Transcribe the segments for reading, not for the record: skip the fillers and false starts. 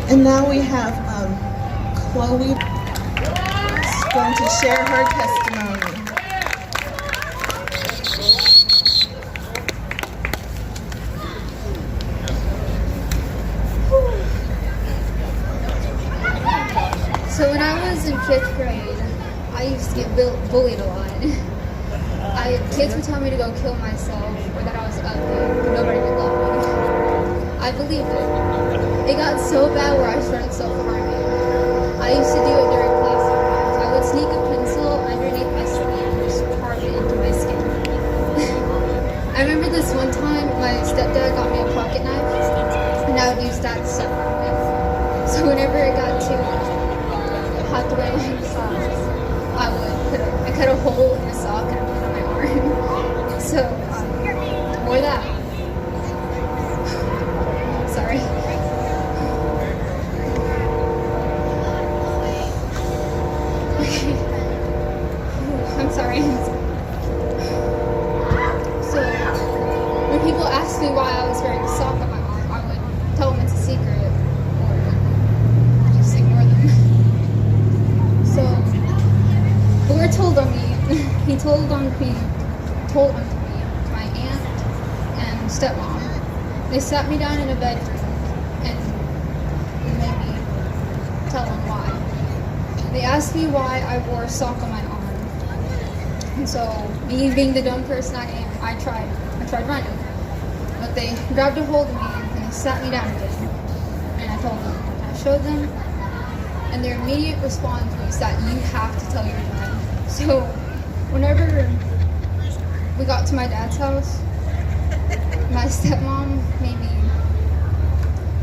And now we have Chloe going to share her testimony. So when I was in 5th grade, I used to get bullied a lot. Kids would tell me to go kill myself or that I was ugly. Nobody would love me. I believed it. It got so bad where I started self-harming. I used to do it during class sometimes. I would sneak a pencil underneath my sleeve and just carve it into my skin. I remember this one time my stepdad got me a pocket knife and I would use that to self-harm it. So whenever it got too hot to wear my socks, I cut a hole in the sock and I put it on my arm. So, wore that. Sorry. I'm sorry. So, when people ask me why I was wearing a sock on my arm, I would tell them it's a secret or just ignore them. So, the Lord told on me. He told on me to my aunt and stepmom. They sat me down in a bedroom and made me tell them why. They asked me why I wore a sock on my arm. And so, me being the dumb person I am, I tried running. But they grabbed a hold of me and they sat me down again. And I told them, and I showed them, and their immediate response was that you have to tell your dad. So, whenever we got to my dad's house, my stepmom made me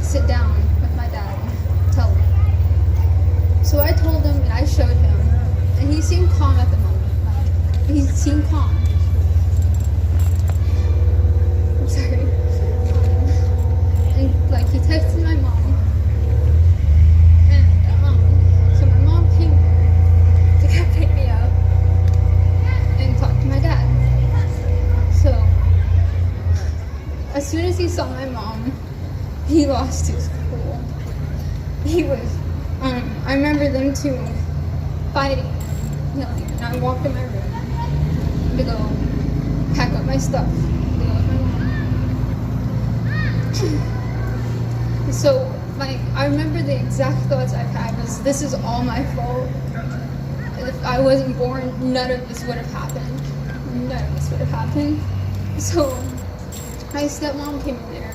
sit down with my dad and tell him. So I told him and I showed him, and he seemed calm at the moment. Like, he seemed calm. I'm sorry. And like he texted my mom. And so my mom came to come pick me up and talk to my dad. So as soon as he saw my mom, he lost his cool. He was, I remember them two fighting, yelling, and I walked in my room to go pack up my stuff to go with my mom. So, I remember the exact thoughts I've had was, this is all my fault. If I wasn't born, none of this would have happened. None of this would have happened. So, my stepmom came in there.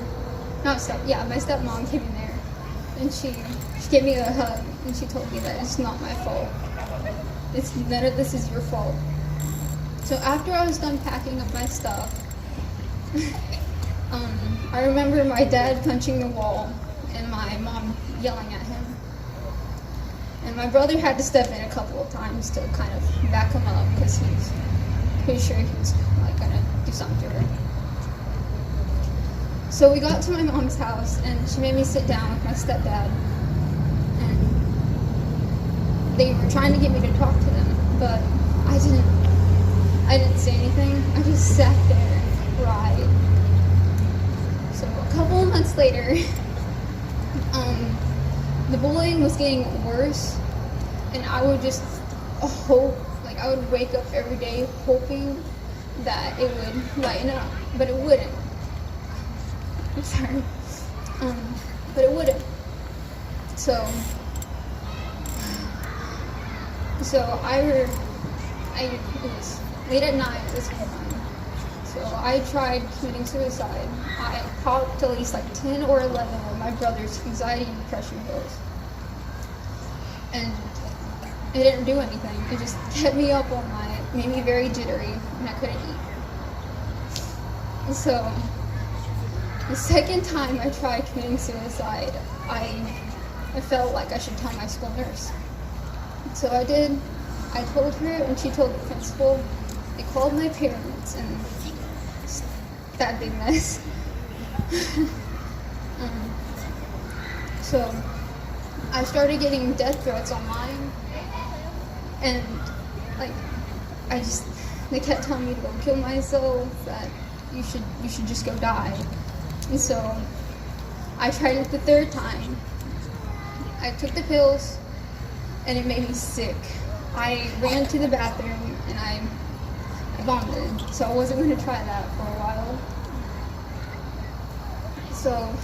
My stepmom came in there. And she gave me a hug. And she told me that it's not my fault. None of this is your fault. So after I was done packing up my stuff, I remember my dad punching the wall and my mom yelling at him. And my brother had to step in a couple of times to kind of back him up because he's pretty sure he was like gonna do something to her. So we got to my mom's house and she made me sit down with my stepdad. And they were trying to get me to talk to them, but I didn't say anything. I just sat there and cried. So a couple of months later, the bullying was getting worse, and I would just hope, like I would wake up every day hoping that it would lighten up, but it wouldn't. I'm sorry, but it wouldn't. So it was late at night this one time. So I tried committing suicide. I popped at least like 10 or 11 of my brother's anxiety and depression pills. And it didn't do anything. It just kept me up all night, made me very jittery, and I couldn't eat. So the second time I tried committing suicide, I felt like I should tell my school nurse. So I did. I told her, and she told the principal. They called my parents, and that big mess. So I started getting death threats online, and like they kept telling me to go kill myself, that you should just go die. And so I tried it the third time, I took the pills and it made me sick. I ran to the bathroom and I vomited, so I wasn't going to try that for a while. So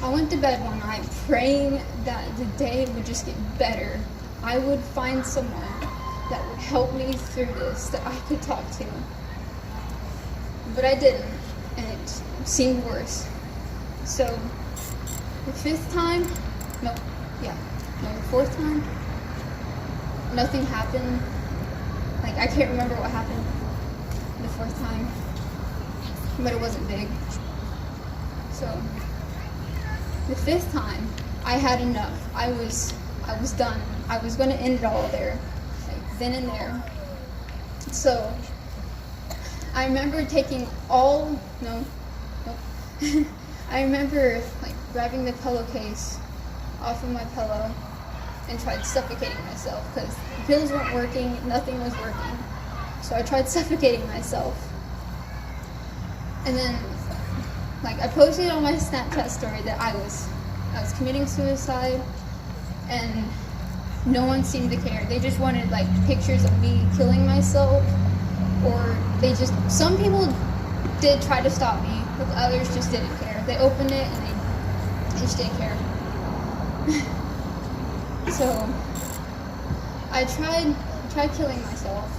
I went to bed one night praying that the day would just get better. I would find someone that would help me through this, that I could talk to. But I didn't, and it seemed worse. So the fourth time, nothing happened. Like, I can't remember what happened the fourth time, but it wasn't big. So the fifth time, I had enough. I was done. I was going to end it all there, like then and there. So I remember taking I remember like grabbing the pillowcase off of my pillow and tried suffocating myself because the pills weren't working, nothing was working. So I tried suffocating myself. And then like I posted on my Snapchat story that I was committing suicide, and no one seemed to care. They just wanted like pictures of me killing myself, or some people did try to stop me, but others just didn't care. They opened it and they just didn't care. So I tried killing myself.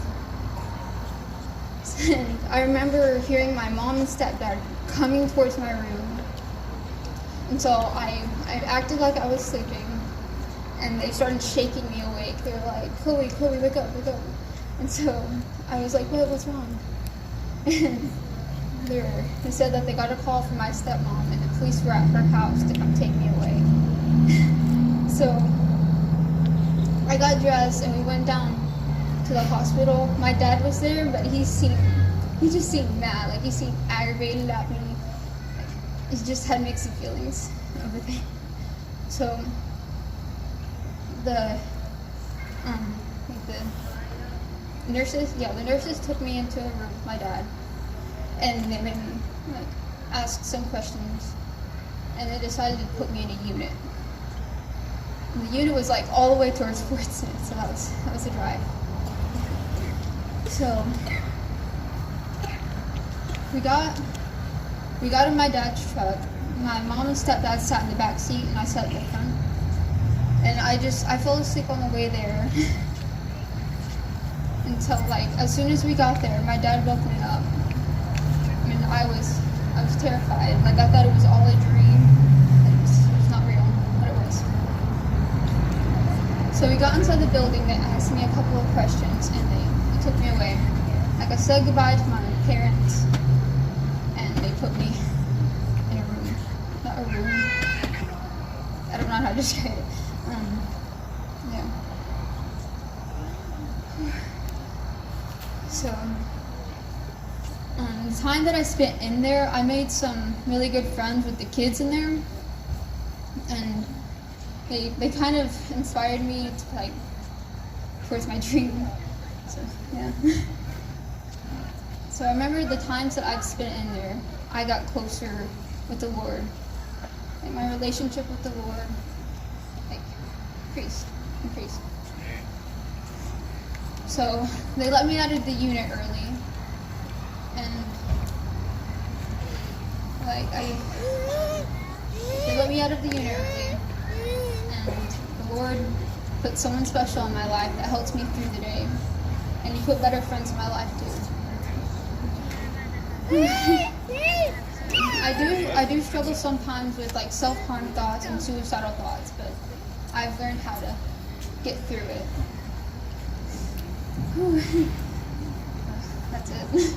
And I remember hearing my mom and stepdad coming towards my room. And so I acted like I was sleeping, and they started shaking me awake. They were like, Chloe, wake up. And so I was like, what's wrong? And they said that they got a call from my stepmom, and the police were at her house to come take me away. So I got dressed and we went down to the hospital. My dad was there, but he just seemed mad. Like, he seemed aggravated at me. Like, he just had mixed feelings over things. So the nurses took me into a room with my dad, and they made me like ask some questions, and they decided to put me in a unit. And the unit was like all the way towards Fort Smith, so that was a drive. So we got in my dad's truck. My mom and stepdad sat in the back seat, and I sat in the front. And I fell asleep on the way there. Until like as soon as we got there, my dad woke me up. And I was terrified. Like, I thought it was all a dream. It was not real, but it was. So we got inside the building. They asked me a couple of questions, and they took me away. Like, I said goodbye to my parents, and they put me in a room. Not a room. I don't know how to describe it. Yeah. So, the time that I spent in there, I made some really good friends with the kids in there, and they kind of inspired me to like towards my dream. So yeah. So I remember the times that I've spent in there, I got closer with the Lord. Like, my relationship with the Lord, like, increased. So they let me out of the unit early, and they let me out of the unit early, and the Lord put someone special in my life that helps me through the day, and He put better friends in my life too. I do struggle sometimes with like self-harm thoughts and suicidal thoughts, but I've learned how to get through it. That's it.